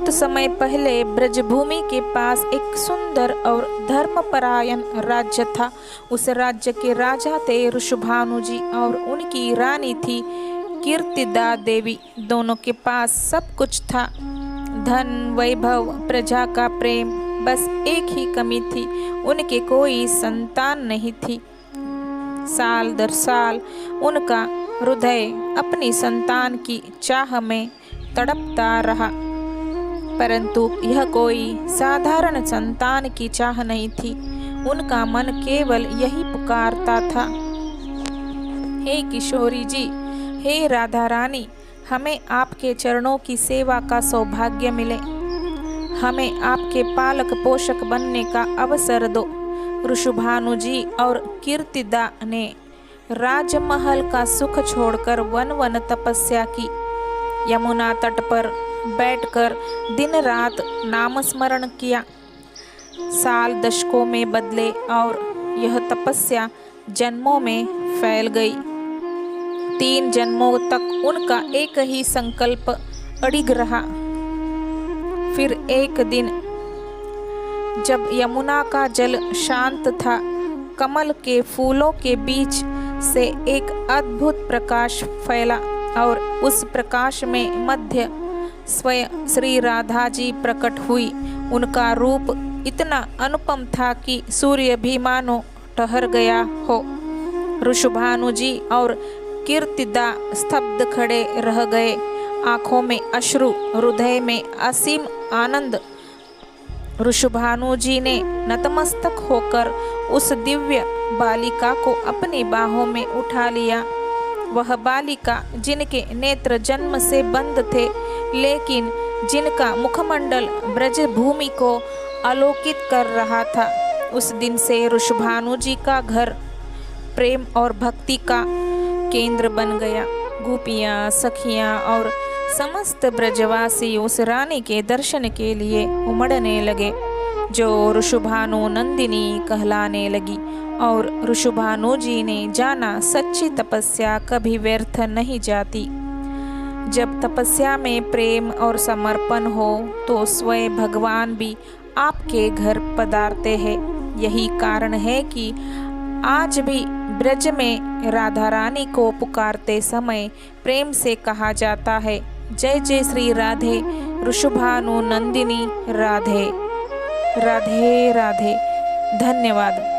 बहुत समय पहले ब्रजभूमि के पास एक सुंदर और धर्मपरायण राज्य था। उस राज्य के राजा थे ऋषभानु जी और उनकी रानी थी कीर्तिदा देवी। दोनों के पास सब कुछ था, धन, वैभव, प्रजा का प्रेम। बस एक ही कमी थी, उनके कोई संतान नहीं थी। साल दर साल उनका हृदय अपनी संतान की चाह में तड़पता रहा, परंतु यह कोई साधारण संतान की चाह नहीं थी। उनका मन केवल यही पुकारता था, हे किशोरी जी, हे राधा रानी, हमें आपके चरणों की सेवा का सौभाग्य मिले, हमें आपके पालक पोषक बनने का अवसर दो। ऋषभानु जी और कीर्तिदा ने राजमहल का सुख छोड़कर वन वन तपस्या की। यमुना तट पर बैठकर दिन रात नामस्मरण किया। साल दशकों में बदले और यह तपस्या जन्मों में फैल गई। 3 जन्मों तक उनका एक ही संकल्प अडिग रहा। फिर एक दिन जब यमुना का जल शांत था, कमल के फूलों के बीच से एक अद्भुत प्रकाश फैला और उस प्रकाश में मध्य स्वयं श्री राधा जी प्रकट हुई। उनका रूप इतना अनुपम था कि सूर्य भी मानो ठहर गया हो। ऋषभानु जी और कीर्तिदा स्तब्ध खड़े रह गए, आंखों में अश्रु, हृदय में असीम आनंद। ऋषभानु जी ने नतमस्तक होकर उस दिव्य बालिका को अपनी बाहों में उठा लिया। वह बालिका जिनके नेत्र जन्म से बंद थे, लेकिन जिनका मुखमंडल ब्रजभूमि को आलोकित कर रहा था। उस दिन से ऋषभानु जी का घर प्रेम और भक्ति का केंद्र बन गया। गोपियाँ, सखियाँ और समस्त ब्रजवासी उस रानी के दर्शन के लिए उमड़ने लगे, जो ऋषभानु नंदिनी कहलाने लगी। और ऋषभानु जी ने जाना, सच्ची तपस्या कभी व्यर्थ नहीं जाती। जब तपस्या में प्रेम और समर्पण हो तो स्वयं भगवान भी आपके घर पधारते हैं। यही कारण है कि आज भी ब्रज में राधा रानी को पुकारते समय प्रेम से कहा जाता है, जय जय श्री राधे ऋषभानु नंदिनी राधे। राधे राधे। धन्यवाद।